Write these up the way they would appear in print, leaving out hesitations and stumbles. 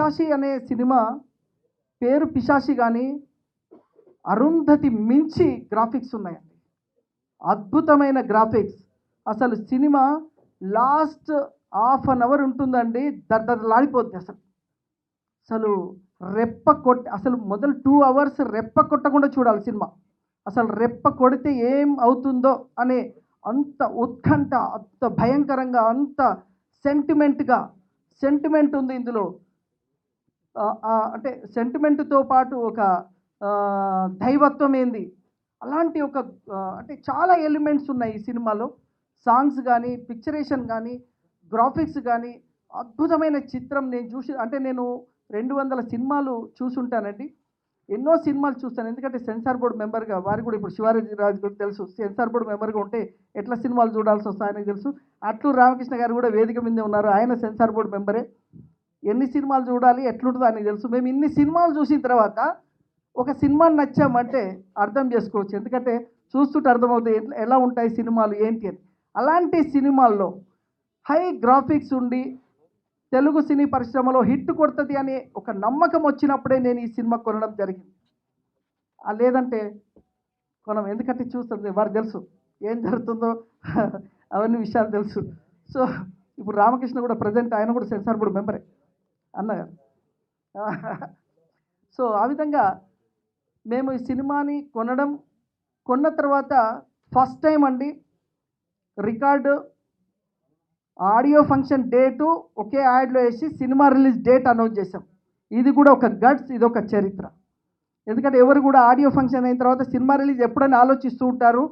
పిశాచి అనే సినిమా పేరు పిశాచి కానీ అరుంధతి మించి గ్రాఫిక్స్ ఉన్నాయండి. అద్భుతమైన గ్రాఫిక్స్. అసలు cinema last half an hour ఉంటుందండి, దద్దలాడిపోద్ది. అసలు రెప్ప కొట్టి అసలు మొదలు 2 అవర్స్ రెప్ప కొట్టకుండా చూడాలి సినిమా. అసలు రెప్ప కొడితే ఏం అవుతుందో అనే అంత ఉత్కంఠ, అంత భయంకరంగా, అంత సెంటిమెంట్ ఉంది ఇందులో. అంటే సెంటిమెంట్తో పాటు ఒక దైవత్వం ఏంది, అలాంటి ఒక అంటే చాలా ఎలిమెంట్స్ ఉన్నాయి ఈ సినిమాలో. సాంగ్స్ కానీ, పిక్చరేషన్ కానీ, గ్రాఫిక్స్ కానీ అద్భుతమైన చిత్రం. నేను 200 సినిమాలు చూసుంటానండి. ఎన్నో సినిమాలు చూస్తాను, ఎందుకంటే సెన్సార్ బోర్డు మెంబర్గా, వారు కూడా ఇప్పుడు శివాజీ రాజు కూడా తెలుసు, సెన్సార్ బోర్డు మెంబర్గా ఉంటే ఎట్లా సినిమాలు చూడాల్సి వస్తాయి ఆయనకు తెలుసు. అట్లూరు రామకృష్ణ గారు కూడా వేదిక మీదే ఉన్నారు, ఆయన సెన్సార్ బోర్డు మెంబరే. ఎన్ని సినిమాలు చూడాలి, ఎట్లుంటుందో ఆయనకు తెలుసు. మేము ఇన్ని సినిమాలు చూసిన తర్వాత ఒక సినిమాని నచ్చామంటే అర్థం చేసుకోవచ్చు, ఎందుకంటే చూస్తుంటే అర్థమవుతాయి ఎలా ఉంటాయి సినిమాలు ఏంటి అని. అలాంటి సినిమాల్లో హై గ్రాఫిక్స్ ఉండి తెలుగు సినీ పరిశ్రమలో హిట్ కొడుతుంది అనే ఒక నమ్మకం వచ్చినప్పుడే నేను ఈ సినిమా కొనడం జరిగింది. లేదంటే కొనం, ఎందుకంటే చూస్తుంది వారికి తెలుసు ఏం జరుగుతుందో అవన్నీ విషయాలు తెలుసు. సో ఇప్పుడు రామకృష్ణ కూడా ప్రజెంట్ ఆయన కూడా సెన్సార్ బోర్డు మెంబరే అన్నగారు. సో ఆ విధంగా మేము ఈ సినిమాని కొన్న తర్వాత ఫస్ట్ టైం అండి రికార్డు ఆడియో ఫంక్షన్ డేటు ఒకే యాడ్లో వేసి సినిమా రిలీజ్ డేట్ అనౌన్స్ చేసాం. ఇది కూడా ఒక గట్స్, ఇది ఒక చరిత్ర. ఎందుకంటే ఎవరు కూడా ఆడియో ఫంక్షన్ అయిన తర్వాత సినిమా రిలీజ్ ఎప్పుడైనా ఆలోచిస్తూ ఉంటారు,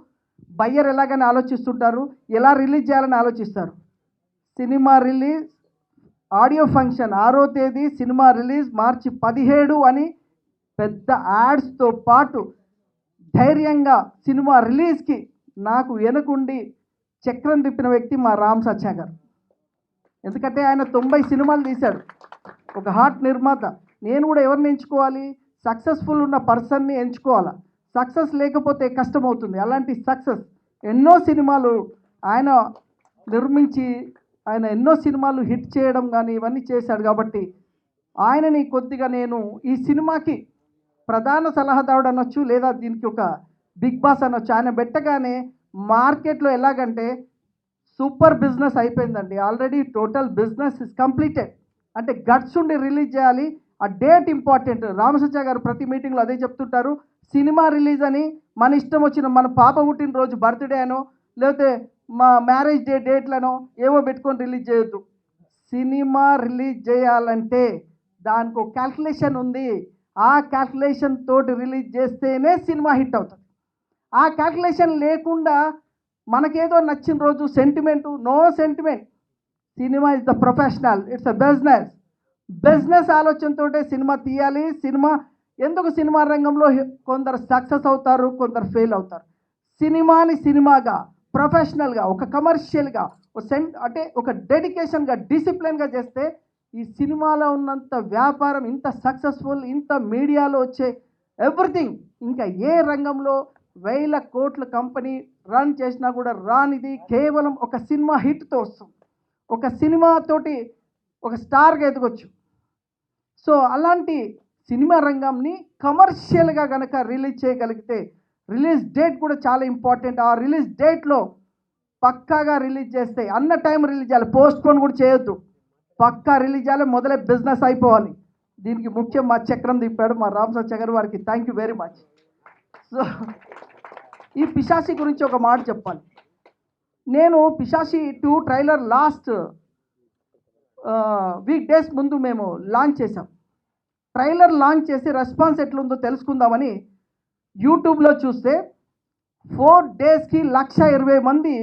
బయ్యర్ ఎలాగని ఆలోచిస్తుంటారు, ఎలా రిలీజ్ చేయాలని ఆలోచిస్తారు. సినిమా రిలీజ్ ఆడియో ఫంక్షన్ 6వ తేదీ, సినిమా రిలీజ్ మార్చి 17 అని పెద్ద యాడ్స్తో పాటు ధైర్యంగా సినిమా రిలీజ్కి నాకు వెనుకుండి చక్రం తిప్పిన వ్యక్తి మా రామ్ సత్య గారు. ఎందుకంటే ఆయన 90 సినిమాలు తీశాడు, ఒక హాట్ నిర్మాత. నేను కూడా ఎవరిని ఎంచుకోవాలి, సక్సెస్ఫుల్ ఉన్న పర్సన్ని ఎంచుకోవాలా, సక్సెస్ లేకపోతే కష్టమవుతుంది. అలాంటి సక్సెస్ ఎన్నో సినిమాలు ఆయన నిర్మించి ఆయన ఎన్నో సినిమాలు హిట్ చేయడం కానీ ఇవన్నీ చేశాడు. కాబట్టి ఆయనని కొద్దిగా నేను ఈ సినిమాకి ప్రధాన సలహాదారుడు అనొచ్చు, లేదా దీనికి ఒక బిగ్ బాస్ అనొచ్చు. ఆయన పెట్టగానే మార్కెట్లో ఎలాగంటే సూపర్ బిజినెస్ అయిపోయిందండి. Already total business is completed. అంటే గట్స్ ఉండి రిలీజ్ చేయాలి, ఆ డేట్ ఇంపార్టెంట్. రామసత్య గారు ప్రతి మీటింగ్లో అదే చెప్తుంటారు. సినిమా రిలీజ్ అని మన ఇష్టం వచ్చిన, మన పాప పుట్టినరోజు బర్త్డే అనో లేకపోతే మా మ్యారేజ్ డేట్లనో ఏవో పెట్టుకొని రిలీజ్ చేయొద్దు. సినిమా రిలీజ్ చేయాలంటే దానికి ఒక క్యాల్కులేషన్ ఉంది. ఆ క్యాల్కులేషన్ తోటి రిలీజ్ చేస్తేనే సినిమా హిట్ అవుతుంది. ఆ క్యాల్కులేషన్ లేకుండా మనకేదో నచ్చిన రోజు no sentiment. Cinema is the professional, it's a business ఆలోచనతో సినిమా తీయాలి. ఎందుకు సినిమా రంగంలో కొందరు సక్సెస్ అవుతారు, కొందరు ఫెయిల్ అవుతారు. సినిమాని సినిమాగా, ప్రొఫెషనల్గా, ఒక కమర్షియల్గా, అంటే ఒక డెడికేషన్గా, డిసిప్లిన్గా చేస్తే ఈ సినిమాలో ఉన్నంత వ్యాపారం, ఇంత సక్సెస్ఫుల్, ఇంత మీడియాలో వచ్చే ఎవ్రీథింగ్ ఇంకా ఏ రంగంలో 1000 కోట్ల కంపెనీ రన్ చేసినా కూడా రానిది కేవలం ఒక సినిమా హిట్తో వస్తుంది. ఒక సినిమాతోటి ఒక స్టార్గా ఎదగొచ్చు. సో అలాంటి సినిమా రంగంని కమర్షియల్గా కనుక రిలీజ్ చేయగలిగితే, రిలీజ్ డేట్ కూడా చాలా ఇంపార్టెంట్. ఆ రిలీజ్ డేట్లో పక్కాగా రిలీజ్ చేస్తే, అన్న టైం రిలీజ్ చేయాలి, పోస్ట్పోన్ కూడా చేయొద్దు. పక్కా రిలీజ్ చేయాలి, మొదలే బిజినెస్ అయిపోవాలి. దీనికి ముఖ్యం మా చక్రం తిప్పాడు మా రామ్ సత్య గారు, వారికి thank you very much. So ఈ పిశాచి గురించి ఒక మాట చెప్పాలి. నేను పిశాచి 2 ట్రైలర్ లాస్ట్ వీక్ డేస్ ముందు మేము లాంచ్ చేసాం. ట్రైలర్ లాంచ్ చేసి రెస్పాన్స్ ఎట్లుందో తెలుసుకుందామని యూట్యూబ్లో చూస్తే 4 డేస్కి 120,000 మంది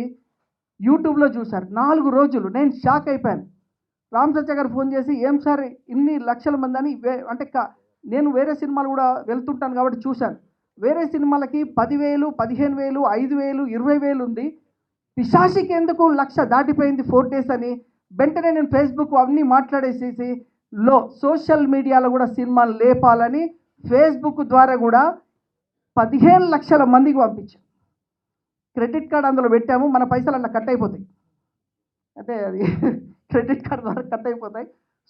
యూట్యూబ్లో చూశారు. 4 రోజులు. నేను షాక్ అయిపోయాను. రామ్ సత్య గారు ఫోన్ చేసి, ఏం సార్ ఇన్ని లక్షల మంది అని. అంటే నేను వేరే సినిమాలు కూడా వెళ్తుంటాను కాబట్టి చూశాను. వేరే సినిమాలకి 10,000, 15,000, 5,000, 20,000 ఉంది. పిశాచికి ఎందుకు 1,00,000 దాటిపోయింది 4 డేస్ అని. వెంటనే నేను ఫేస్బుక్ అవన్నీ మాట్లాడేసేసి సోషల్ మీడియాలో కూడా సినిమాలు లేపాలని ఫేస్బుక్ ద్వారా కూడా 15 లక్షల మందికి పంపించాం. క్రెడిట్ కార్డ్ అందులో పెట్టాము, మన పైసలు అలా కట్ అయిపోతాయి. అంటే అది క్రెడిట్ కార్డ్ ద్వారా కట్ అయిపోతాయి.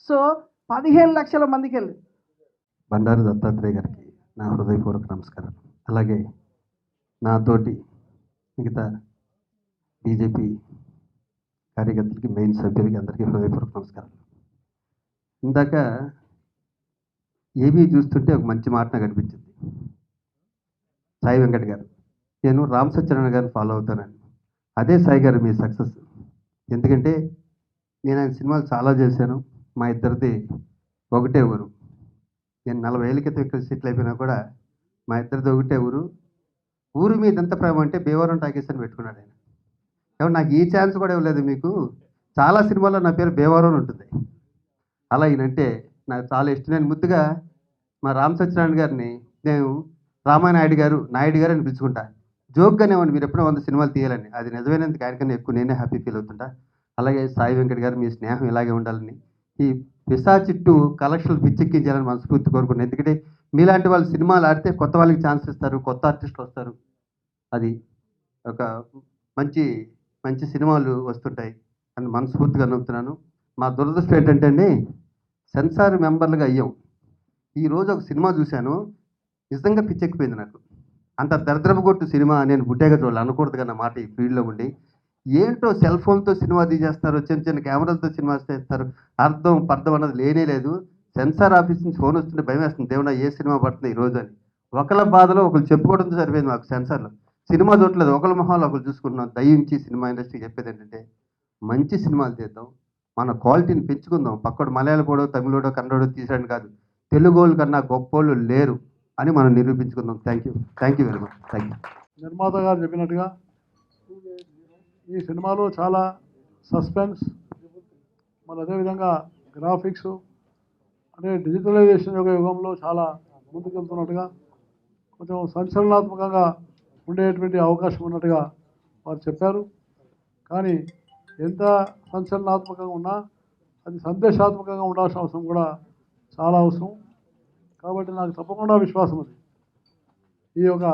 సో 15 లక్షల మందికి వెళ్ళి. బండారు దత్తాత్రేయ గారికి నా హృదయపూర్వక నమస్కారం. అలాగే నాతోటి మిగతా బీజేపీ కార్యకర్తలకి, మెయిన్ సభ్యులకి అందరికీ హృదయపూర్వక నమస్కారం. ఇందాక ఏబీ చూస్తుంటే ఒక మంచి మాట నాకు అనిపించింది. సాయి వెంకట్ గారు, నేను రామ్ సత్యనారాయణ గారిని ఫాలో అవుతానని. అదే సాయి గారు మీ సక్సెస్. ఎందుకంటే నేను ఆయన సినిమాలు చాలా చేశాను. మా ఇద్దరిది ఒకటే ఊరు. నేను 40 ఏళ్ళ క్రితం ఇక్కడ సెటిల్ అయిపోయినా కూడా మా ఇద్దరిది ఒకటే ఊరు. ఊరు మీద ఎంత ప్రేమ అంటే భీమవరం టాకీస్ అని పెట్టుకున్నాడు ఆయన. కాబట్టి నాకు ఈ ఛాన్స్ కూడా ఇవ్వలేదు మీకు. చాలా సినిమాల్లో నా పేరు భీమవరం ఉంటుంది. అలా ఈయనంటే నాకు చాలా ఇష్టం. నేను ముద్దుగా మా రామ్ సత్యనారాయణ గారిని నేను రామానాయుడు గారు, నాయుడు గారు అని పిలుచుకుంటా. జోక్గానే ఉంది, మీరు ఎప్పుడో 100 సినిమాలు తీయాలని. అది నిజమైనందుకు ఆయనకన్నా ఎక్కువ నేనే హ్యాపీ ఫీల్ అవుతుంటా. అలాగే సాయి వెంకట్ గారు, మీ స్నేహం ఇలాగే ఉండాలని, ఈ పిశాచి 2 కలెక్షన్లు పిచ్చెక్కించాలని మనస్ఫూర్తి కోరుకున్నాను. ఎందుకంటే మీలాంటి వాళ్ళు సినిమాలు ఆడితే కొత్త వాళ్ళకి ఛాన్స్ ఇస్తారు, కొత్త ఆర్టిస్టులు వస్తారు. అది ఒక మంచి మంచి సినిమాలు వస్తుంటాయి అని మనస్ఫూర్తిగా నమ్ముతున్నాను. మా దురదృష్టం ఏంటంటే అండి, సెన్సార్ మెంబర్లుగా అయ్యాం. ఈరోజు ఒక సినిమా చూశాను, నిజంగా పిచ్చెక్కిపోయింది నాకు. అంత దరిద్రపు కొట్టు సినిమా నేను పుట్టాక చూడాలి అనకూడదు కదా మాట. ఈ ఫీల్డ్లో ఉండి ఏంటో సెల్ ఫోన్తో సినిమా తీసేస్తారు, చిన్న చిన్న కెమెరాలతో సినిమా చేస్తారు. అర్థం పర్థం అన్నది లేనే లేదు. సెన్సార్ ఆఫీస్ నుంచి ఫోన్ వస్తుంటే భయం వేస్తుంది, దేవుడా ఏ సినిమా పడుతుంది ఈరోజు అని. ఒకళ్ళ బాధలో ఒకరు చెప్పుకోవడంతో సరిపోయింది మాకు. సెన్సార్లో సినిమా చూడలేదు, ఒకళ్ళ మొహాలు ఒకరు చూసుకుంటున్నాం. దయించి సినిమా ఇండస్ట్రీకి చెప్పేది ఏంటంటే, మంచి సినిమాలు తీద్దాం, మన క్వాలిటీని పెంచుకుందాం. పక్కడు మలయాళపోడో, తమిళోడో, కన్నడో తీసాడు కాదు, తెలుగోళ్ళ కన్నా గొప్పోళ్ళు లేరు అని మనం నిరూపించుకుందాం. Thank you very much. Thank you. నిర్మాత గారు చెప్పినట్టుగా ఈ సినిమాలో చాలా సస్పెన్స్, మరి అదేవిధంగా గ్రాఫిక్స్, అంటే డిజిటలైజేషన్ యొక్క యుగంలో చాలా ముందుకెళ్తున్నట్టుగా, కొంచెం సంచలనాత్మకంగా ఉండేటువంటి అవకాశం ఉన్నట్టుగా వారు చెప్పారు. కానీ ఎంత సంచలనాత్మకంగా ఉన్నా అది సందేశాత్మకంగా ఉండాల్సిన అవసరం కూడా చాలా అవసరం. కాబట్టి నాకు తప్పకుండా విశ్వాసం ఉంది, ఈ యొక్క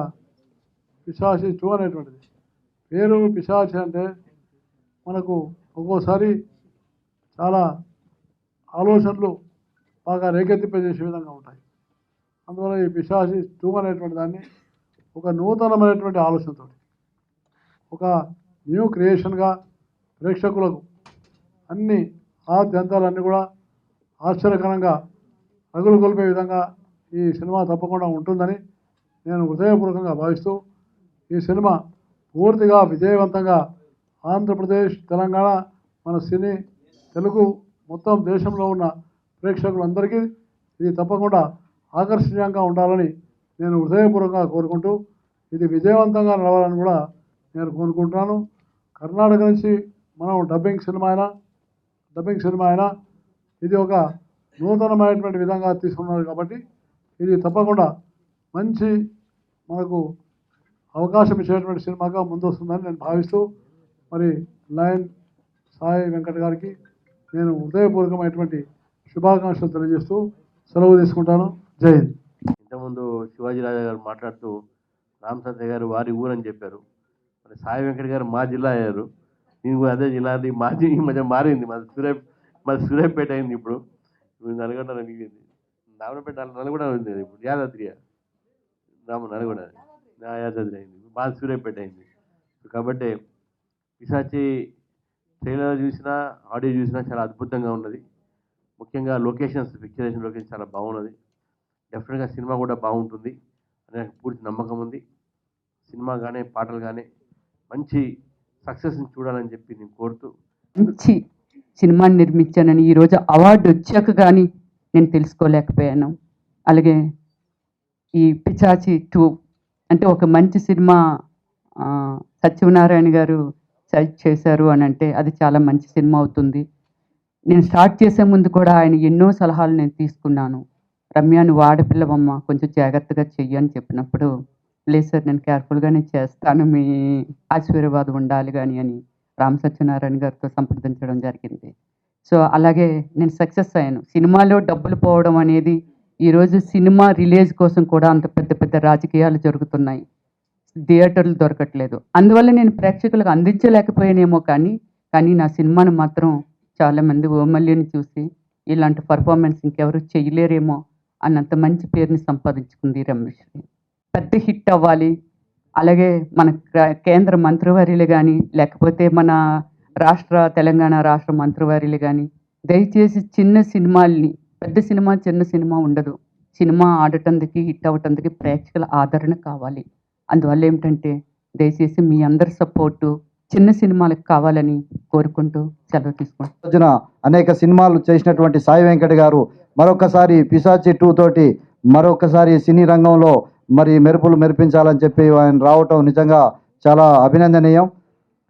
పిశాచి 2 అనేటువంటిది. పేరు పిశాచి అంటే మనకు ఒక్కోసారి చాలా ఆలోచనలు బాగా రేకెత్తింపజేసే విధంగా ఉంటాయి. అందువల్ల ఈ పిశాచి 2 అనేటువంటి దాన్ని ఒక నూతనమైనటువంటి ఆలోచనతో, ఒక న్యూ క్రియేషన్గా ప్రేక్షకులకు అన్ని ఆద్యంతాలన్నీ కూడా ఆశ్చర్యకరంగా రగులు కొలిపే విధంగా ఈ సినిమా తప్పకుండా ఉంటుందని నేను హృదయపూర్వకంగా భావిస్తూ, ఈ సినిమా పూర్తిగా విజయవంతంగా ఆంధ్రప్రదేశ్, తెలంగాణ, మన సినీ తెలుగు మొత్తం దేశంలో ఉన్న ప్రేక్షకులందరికీ ఇది తప్పకుండా ఆకర్షణీయంగా ఉండాలని నేను హృదయపూర్వకంగా కోరుకుంటూ, ఇది విజయవంతంగా నడవాలని కూడా నేను కోరుకుంటున్నాను. కర్ణాటక నుంచి మనం డబ్బింగ్ సినిమా అయినా ఇది ఒక నూతనమైనటువంటి విధంగా తీసుకున్నారు. కాబట్టి ఇది తప్పకుండా మంచి మనకు అవకాశం ఇచ్చేటువంటి సినిమాగా ముందు వస్తుందని నేను భావిస్తూ, మరి లయన్ సాయి వెంకట్ గారికి నేను హృదయపూర్వకమైనటువంటి శుభాకాంక్షలు తెలియజేస్తూ సెలవు తీసుకుంటాను. జై హింద్. ఇంతకుముందు శివాజీ రాజా గారు మాట్లాడుతూ రామ్ సత్య గారు వారి ఊరని చెప్పారు. మరి సాయి వెంకట్ గారు మా జిల్లా అయ్యారు. నేను కూడా అదే జిల్లా, మాది ఈ మధ్య మారింది, మాది సూర్యాపేట అయింది. ఇప్పుడు నల్గొండ మిగిలింది. రామపేట నల్గొండ ఉంది ఇప్పుడు, యాదాద్రి నల్గొండ యాదాద్రి అయింది, మాది సూర్యాపేట అయింది. కాబట్టి పిశాచి ట్రైలర్ చూసినా, ఆడియో చూసినా చాలా అద్భుతంగా ఉన్నది. ముఖ్యంగా లొకేషన్స్, పిక్చరేషన్ లొకేషన్ చాలా బాగున్నది. డెఫినెట్గా సినిమా కూడా బాగుంటుంది అని నాకు పూర్తి నమ్మకం ఉంది. సినిమా కానీ పాటలు కానీ మంచి సక్సెస్ని చూడాలని చెప్పి నేను కోరుతూ, మంచి సినిమాని నిర్మించానని ఈరోజు అవార్డు వచ్చాక కానీ నేను తెలుసుకోలేకపోయాను. అలాగే ఈ పిశాచి 2 అంటే ఒక మంచి సినిమా సత్యనారాయణ గారు సజెస్ట్ చేశారు అని అంటే అది చాలా మంచి సినిమా అవుతుంది. నేను స్టార్ట్ చేసే ముందు కూడా ఆయన ఎన్నో సలహాలు నేను తీసుకున్నాను. రమ్య, నువ్వు ఆడపిల్లవమ్మ, కొంచెం జాగ్రత్తగా చెయ్యి అని చెప్పినప్పుడు, లేదు సార్ నేను కేర్ఫుల్గానే చేస్తాను, మీ ఆశీర్వాదం ఉండాలి కానీ అని రామ్ సత్యనారాయణ గారితో సంప్రదించడం జరిగింది. సో అలాగే నేను సక్సెస్ అయ్యాను. సినిమాలో డబ్బులు పోవడం అనేది, ఈరోజు సినిమా రిలీజ్ కోసం కూడా అంత పెద్ద పెద్ద రాజకీయాలు జరుగుతున్నాయి, థియేటర్లు దొరకట్లేదు. అందువల్ల నేను ప్రేక్షకులకు అందించలేకపోయానేమో కానీ నా సినిమాను మాత్రం చాలామంది ఓమల్యని చూసి ఇలాంటి పర్ఫార్మెన్స్ ఇంకెవరు చేయలేరేమో అన్నంత మంచి పేరుని సంపాదించుకుంది రమ్యశ్రీ. పెద్ద హిట్ అవ్వాలి. అలాగే మన కేంద్ర మంత్రివర్యులు కానీ లేకపోతే మన తెలంగాణ రాష్ట్ర మంత్రివర్యులు కానీ దయచేసి చిన్న సినిమాల్ని, పెద్ద సినిమా చిన్న సినిమా ఉండదు, సినిమా ఆడటానికి హిట్ అవ్వటానికి ప్రేక్షకుల ఆదరణ కావాలి. అందువల్ల ఏమిటంటే దయచేసి మీ అందరి సపోర్టు చిన్న సినిమాలకు కావాలని కోరుకుంటూ సెలవు తీసుకుంటాం. రోజున అనేక సినిమాలు చేసినటువంటి సాయి వెంకట్ గారు మరొకసారి పిశాచి 2 తోటి మరొకసారి సినీ రంగంలో మరి మెరుపులు మెరిపించాలని చెప్పి ఆయన రావటం నిజంగా చాలా అభినందనీయం.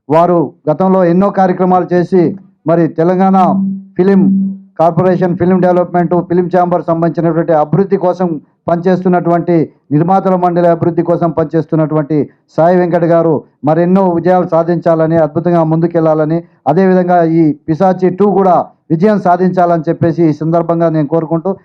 వారు గతంలో ఎన్నో కార్యక్రమాలు చేసి మరి Telangana film corporation, film development, film chamber సంబంధించినటువంటి అభివృద్ధి కోసం పనిచేస్తున్నటువంటి, నిర్మాతల మండలి అభివృద్ధి కోసం పనిచేస్తున్నటువంటి సాయి వెంకట్ గారు మరెన్నో విజయాలు సాధించాలని, అద్భుతంగా ముందుకెళ్లాలని, అదేవిధంగా ఈ పిశాచి 2 కూడా విజయం సాధించాలని చెప్పేసి ఈ సందర్భంగా నేను కోరుకుంటూ